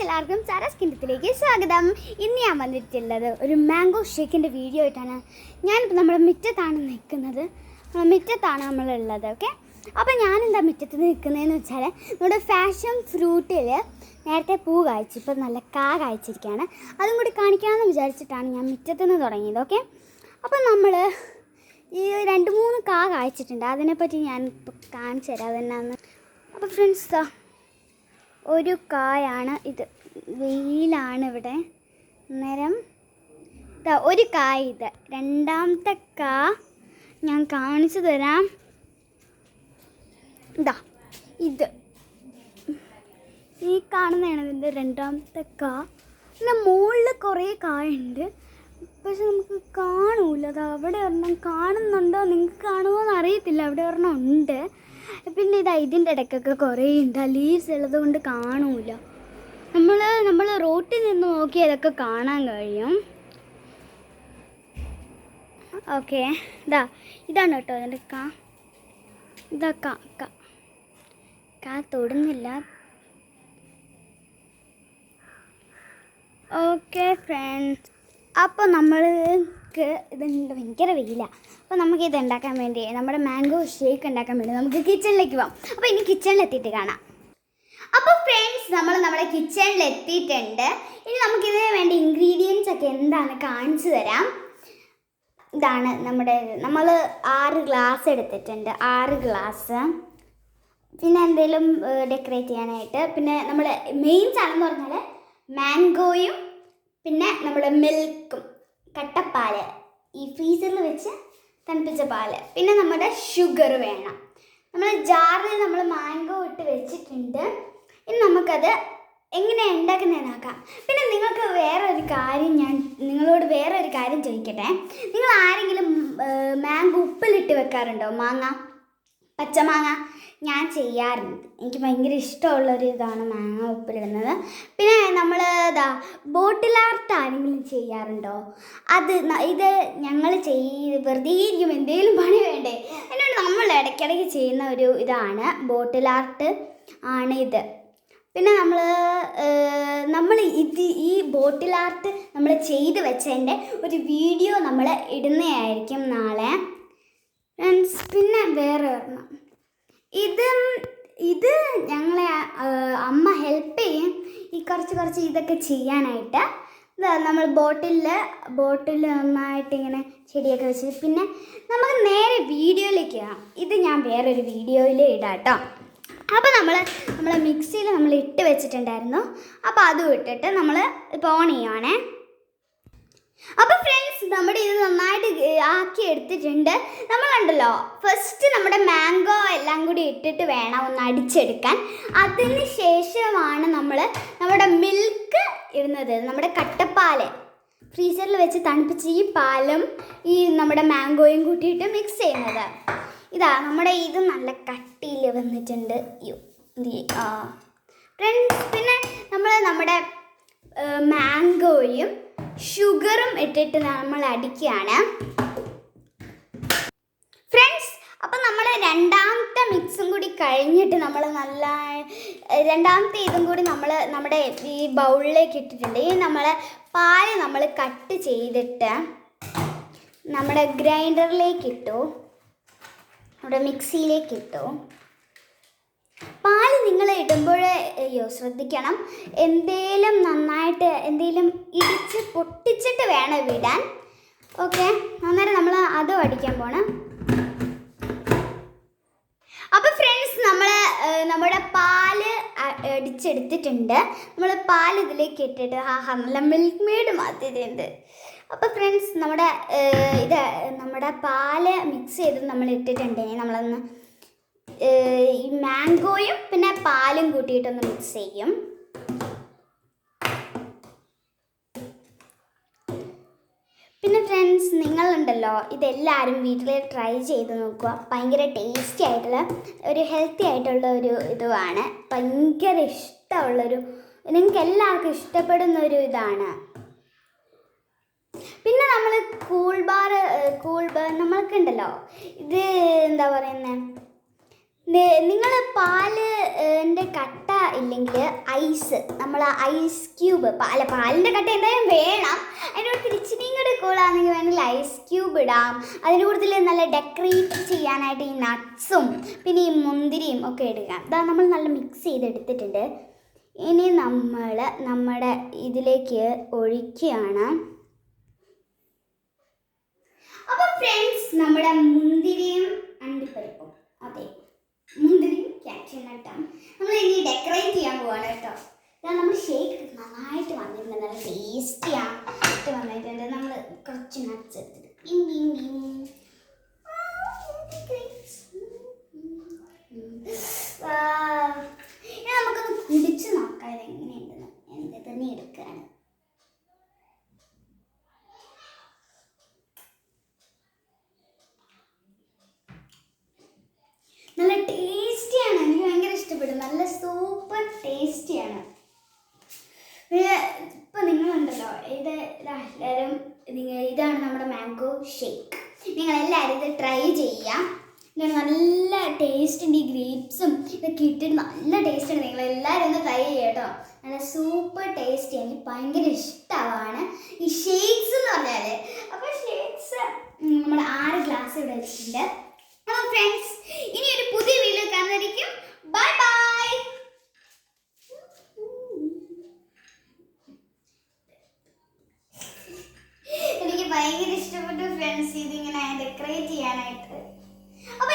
Friends, എല്ലാവർക്കും Sara's കിണ്ടത്തിലേക്ക് സ്വാഗതം. ഇന്ന് ഞാൻ വന്നിട്ടുള്ളത് ഒരു മാംഗോ ഷേക്കിൻ്റെ വീഡിയോ ആയിട്ടാണ്. ഞാനിപ്പോൾ നമ്മുടെ മുറ്റത്താണ് നിൽക്കുന്നത്. മുറ്റത്താണ് നമ്മളുള്ളത്. ഓക്കെ, അപ്പോൾ ഞാനെന്താ മുറ്റത്ത് നിൽക്കുന്നതെന്ന് വെച്ചാൽ, നമ്മുടെ ഫാഷൻ ഫ്രൂട്ടിൽ നേരത്തെ പൂ കായ്ച്ചു, ഇപ്പോൾ നല്ല കാ കായ്ച്ചിരിക്കുകയാണ്. അതും കൂടി കാണിക്കാമെന്ന് വിചാരിച്ചിട്ടാണ് ഞാൻ മുറ്റത്ത് നിന്ന് തുടങ്ങിയത്. ഓക്കെ, അപ്പോൾ നമ്മൾ ഈ 2-3 കാ കായ്ച്ചിട്ടുണ്ട്. അതിനെപ്പറ്റി ഞാൻ ഇപ്പോൾ കാണിച്ചു തരാം അതെന്നാന്ന്. അപ്പോൾ ഫ്രണ്ട്സ്, ഒരു കായാണ് ഇത്. വെയിലാണ് ഇവിടെ. അന്നേരം ഒരു കായ് ഇത്. രണ്ടാമത്തെ കാ ഞാൻ കാണിച്ചു തരാം. ഇതാ ഇത്, ഈ കാണുന്നതാണ് ഇതിൻ്റെ രണ്ടാമത്തെ കാ. പിന്നെ മുകളിൽ കുറേ കായുണ്ട്, പക്ഷെ നമുക്ക് കാണൂല. അത് അവിടെ ഒരെണ്ണം കാണുന്നുണ്ടോ, നിങ്ങൾക്ക് കാണുമോ എന്ന് അറിയത്തില്ല. അവിടെ ഒരെണ്ണം ഉണ്ട്. പിന്നെ ഇതാ ഇതിൻ്റെ ഇടയ്ക്കൊക്കെ കുറേ ഉണ്ട്. ലീവ്സ് ഉള്ളത് കൊണ്ട് കാണൂല. നമ്മൾ റോട്ടിൽ നിന്ന് നോക്കി അതൊക്കെ കാണാൻ കഴിയും. ഓക്കെ, ഇതാണ് കേട്ടോ അതിൻ്റെ കാ. ഇതാ കാ തൊടുന്നില്ല. ഓക്കെ ഫ്രണ്ട്സ്, അപ്പോൾ നമ്മൾക്ക് ഇതുണ്ട്, ഭയങ്കര വെയിലാണ്. അപ്പോൾ നമുക്ക് ഇത് ഉണ്ടാക്കാൻ വേണ്ടി, നമ്മുടെ മാംഗോ ഷേക്ക് ഉണ്ടാക്കാൻ വേണ്ടി നമുക്ക് കിച്ചണിലേക്ക് പോകാം. അപ്പോൾ ഇനി കിച്ചണിലെത്തിയിട്ട് കാണാം. അപ്പോൾ ഫ്രണ്ട്സ്, നമ്മുടെ കിച്ചണിൽ എത്തിയിട്ടുണ്ട്. ഇനി നമുക്കിതിന് വേണ്ടി ഇൻഗ്രീഡിയൻസ് ഒക്കെ എന്താണ് കാണിച്ചു തരാം. ഇതാണ് നമ്മൾ 6 ഗ്ലാസ് എടുത്തിട്ടുണ്ട്. 6 ഗ്ലാസ്. പിന്നെ എന്തെങ്കിലും ഡെക്കറേറ്റ് ചെയ്യാനായിട്ട്. പിന്നെ നമ്മൾ മെയിൻ സാധനം എന്ന് പറഞ്ഞാൽ മാംഗോയും പിന്നെ നമ്മുടെ മിൽക്കും, കട്ടപ്പാല്, ഈ ഫ്രീസറിൽ വെച്ച് തണുപ്പിച്ച പാല്, പിന്നെ നമ്മുടെ ഷുഗർ വേണം. നമ്മൾ ജാറിൽ നമ്മൾ മാംഗോ ഇട്ട് വെച്ചിട്ടുണ്ട്. ഇനി നമുക്കത് എങ്ങനെയാണ് ഉണ്ടാക്കുന്നതെന്ന് നോക്കാം. പിന്നെ നിങ്ങൾക്ക് നിങ്ങളോട് വേറൊരു കാര്യം ചോദിക്കട്ടെ. നിങ്ങൾ ആരെങ്കിലും മാംഗോ ഉപ്പിലിട്ട് വെക്കാറുണ്ടോ? പച്ചമാങ്ങ ഞാൻ ചെയ്യാറുണ്ട്. എനിക്ക് ഭയങ്കര ഇഷ്ടമുള്ളൊരു ഇതാണ് മാങ്ങ ഉപ്പിലിടുന്നത്. പിന്നെ നമ്മൾ ബോട്ടിൽ ആർട്ട് ആരെങ്കിലും ചെയ്യാറുണ്ടോ? ഇത് ഞങ്ങൾ വെറുതെ ഇരിക്കും, എന്തെങ്കിലും പണി വേണ്ടേ. അതിനോട് നമ്മൾ ഇടയ്ക്കിടയ്ക്ക് ചെയ്യുന്ന ഒരു ഇതാണ് ബോട്ടിൽ ആർട്ട് ആണ് ഇത്. പിന്നെ നമ്മൾ ഈ ബോട്ടിൽ ആർട്ട് നമ്മൾ ചെയ്ത് വെച്ചതിൻ്റെ ഒരു വീഡിയോ നമ്മൾ ഇടുന്നതായിരിക്കും നാളെ. പിന്നെ വേറെ ഒരെണ്ണം, ഇത് ഞങ്ങളെ അമ്മ ഹെൽപ്പ് ചെയ്യും ഈ കുറച്ച് ഇതൊക്കെ ചെയ്യാനായിട്ട്. നമ്മൾ ബോട്ടിൽ നന്നായിട്ട് ഇങ്ങനെ ചെടിയൊക്കെ വെച്ച്. പിന്നെ നമുക്ക് നേരെ വീഡിയോയിലേക്ക് പോകാം. ഇത് ഞാൻ വേറൊരു വീഡിയോയിൽ ഇടാം കേട്ടോ. അപ്പോൾ നമ്മൾ മിക്സിയിൽ നമ്മൾ ഇട്ട് വെച്ചിട്ടുണ്ടായിരുന്നു. അപ്പോൾ അതും ഇട്ടിട്ട് നമ്മൾ ഇപ്പോൾ ഓൺ ചെയ്യുവാണേ. അപ്പോൾ ഫ്രണ്ട്സ്, നമ്മുടെ ഇത് നന്നായിട്ട് ആക്കി എടുത്തിട്ടുണ്ട്. നമ്മളുണ്ടല്ലോ, ഫസ്റ്റ് നമ്മുടെ മാംഗോ എല്ലാം കൂടി ഇട്ടിട്ട് വേണം ഒന്ന് അടിച്ചെടുക്കാൻ. അതിന് ശേഷമാണ് നമ്മുടെ മിൽക്ക് ഇടുന്നത്. നമ്മുടെ കട്ടപ്പാല് ഫ്രീസറിൽ വെച്ച് തണുപ്പിച്ച് ഈ പാലും ഈ നമ്മുടെ മാംഗോയും കൂട്ടിയിട്ട് മിക്സ് ചെയ്യുന്നത്. നമ്മുടെ ഇത് നല്ല കട്ടിയിൽ വന്നിട്ടുണ്ട്. ഫ്രണ്ട്സ്, പിന്നെ നമ്മുടെ മാംഗോയും ഷുഗറും ഇട്ടിട്ട് നമ്മൾ അടിക്കുകയാണ് ഫ്രണ്ട്സ്. അപ്പം നമ്മൾ രണ്ടാമത്തെ മിക്സും കൂടി കഴിഞ്ഞിട്ട് രണ്ടാമത്തെ ഇതും കൂടി നമ്മുടെ ഈ ബൗളിലേക്ക് ഇട്ടിട്ടുണ്ട്. ഈ പാല് നമ്മൾ കട്ട് ചെയ്തിട്ട് നമ്മുടെ ഗ്രൈൻഡറിലേക്ക് ഇട്ടു, നമ്മുടെ മിക്സിയിലേക്ക് ഇട്ടു. പാല് നിങ്ങൾ ഇടുമ്പോൾ ശ്രദ്ധിക്കണം, എന്തേലും ഇടിച്ച് പൊട്ടിച്ചിട്ട് വേണം വിടാൻ. ഓക്കെ, അന്നേരം നമ്മൾ അതും അടിക്കാൻ പോണം. അപ്പോൾ ഫ്രണ്ട്സ്, നമ്മുടെ പാല് അടിച്ചെടുത്തിട്ടുണ്ട്. നമ്മൾ പാല് ഇതിലേക്ക് ഇട്ടിട്ട് നല്ല മിൽക്ക് മെയ്ഡ് മാറ്റിയിട്ടുണ്ട്. അപ്പോൾ ഫ്രണ്ട്സ്, നമ്മുടെ പാല് മിക്സ് ചെയ്ത് നമ്മൾ ഇട്ടിട്ടുണ്ടെങ്കിൽ നമ്മളൊന്ന് ഈ മാംഗോയും പിന്നെ പാലും കൂട്ടിയിട്ടൊന്ന് മിക്സ് ചെയ്യും. പിന്നെ ഫ്രണ്ട്സ്, നിങ്ങളുണ്ടല്ലോ, ഇതെല്ലാവരും വീട്ടിൽ ട്രൈ ചെയ്ത് നോക്കുക. ഭയങ്കര ടേസ്റ്റി ആയിട്ടുള്ള ഒരു ഹെൽത്തി ആയിട്ടുള്ള ഒരു ഇതുമാണ്. ഭയങ്കര നിങ്ങൾക്ക് എല്ലാവർക്കും ഇഷ്ടപ്പെടുന്ന ഒരു ഇതാണ്. പിന്നെ നമ്മൾ കൂൾ ബാർ നമ്മൾക്കുണ്ടല്ലോ, ഇത് എന്താ പറയുന്നത്, നിങ്ങൾ പാല് ൻ്റെ കട്ട ഇല്ലെങ്കിൽ ഐസ്, നമ്മൾ ഐസ് ക്യൂബ്, പാലിൻ്റെ കട്ട എന്തായാലും വേണം. അതിൻ്റെ കൂടെ ഇച്ചിരിയും കൂടി കൂടാണെങ്കിൽ വേണമെങ്കിൽ ഐസ് ക്യൂബ് ഇടാം. അതിൻ്റെ കൂടുതൽ നല്ല ഡെക്കറേറ്റ് ചെയ്യാനായിട്ട് ഈ നട്ട്സും പിന്നെ ഈ മുന്തിരിയും ഒക്കെ എടുക്കാം. ഇതാ നമ്മൾ നല്ല മിക്സ് ചെയ്തെടുത്തിട്ടുണ്ട്. ഇനി നമ്മൾ നമ്മുടെ ഇതിലേക്ക് ഒഴിക്കുകയാണ്. അപ്പോൾ ഫ്രണ്ട്സ്, നമ്മുടെ മുന്തിരിയും അണ്ടിപ്പരിപ്പും, അതെ മുന്തിരിയും ക്യാഷ്യൂനട്ടും നമ്മൾ ഇനി ഡെക്കറേറ്റ് ചെയ്യാൻ പോവാണ് കേട്ടോ. ഇതാ നമ്മൾ ഷേക്ക് നന്നായിട്ട് വന്നിട്ടുണ്ട്, നല്ല ടേസ്റ്റി ആയിട്ട് വന്നിട്ടുണ്ട്. നമ്മൾ കുറച്ച് നട്ട്സ് എടുത്തിട്ട് ഇനി നമുക്കൊന്ന് കുടിച്ച് നോക്കാം ഇതെങ്ങനെയുണ്ടെന്ന്. എൻ്റെ തന്നെ എടുക്കുകയാണ്. നല്ല ടേസ്റ്റിയാണ്, എനിക്ക് ഭയങ്കര ഇഷ്ടപ്പെട്ടു. നല്ല സൂപ്പർ ടേസ്റ്റിയാണ്. ഇപ്പം നിങ്ങളുണ്ടല്ലോ, എല്ലാവരും ഇതാണ് നമ്മുടെ മാംഗോ ഷേക്ക്. നിങ്ങളെല്ലാവരും ഇത് ട്രൈ ചെയ്യാം. നല്ല ടേസ്റ്റ് ഉണ്ട്. ഈ ഗ്രേപ്സും ഇതൊക്കെ ഇട്ടിട്ട് നല്ല ടേസ്റ്റ് ഉണ്ട്. നിങ്ങളെല്ലാവരും ഒന്ന് ട്രൈ ചെയ്യുക കേട്ടോ. നല്ല സൂപ്പർ ടേസ്റ്റ്. എനിക്ക് ഭയങ്കര ഇഷ്ടമാണ് ഈ ഷേക്സ് എന്ന് പറഞ്ഞാൽ. അപ്പോൾ ഷേക്സ് നമ്മൾ 6 ഗ്ലാസ് ഇവിടെ വെച്ചിട്ടുണ്ട്. അപ്പോൾ ഫ്രണ്ട്സ്, ഇനി ഒരു പുതിയ വീഡിയോ കാണുന്നതായിരിക്കും. Bye bye. എനിക്ക് ഭയങ്കര ഇഷ്ടപ്പെട്ടു ഫ്രണ്ട്സ് ഇതിങ്ങനെ ഡെക്കറേറ്റ് ചെയ്യാനായിട്ട്. അപ്പോൾ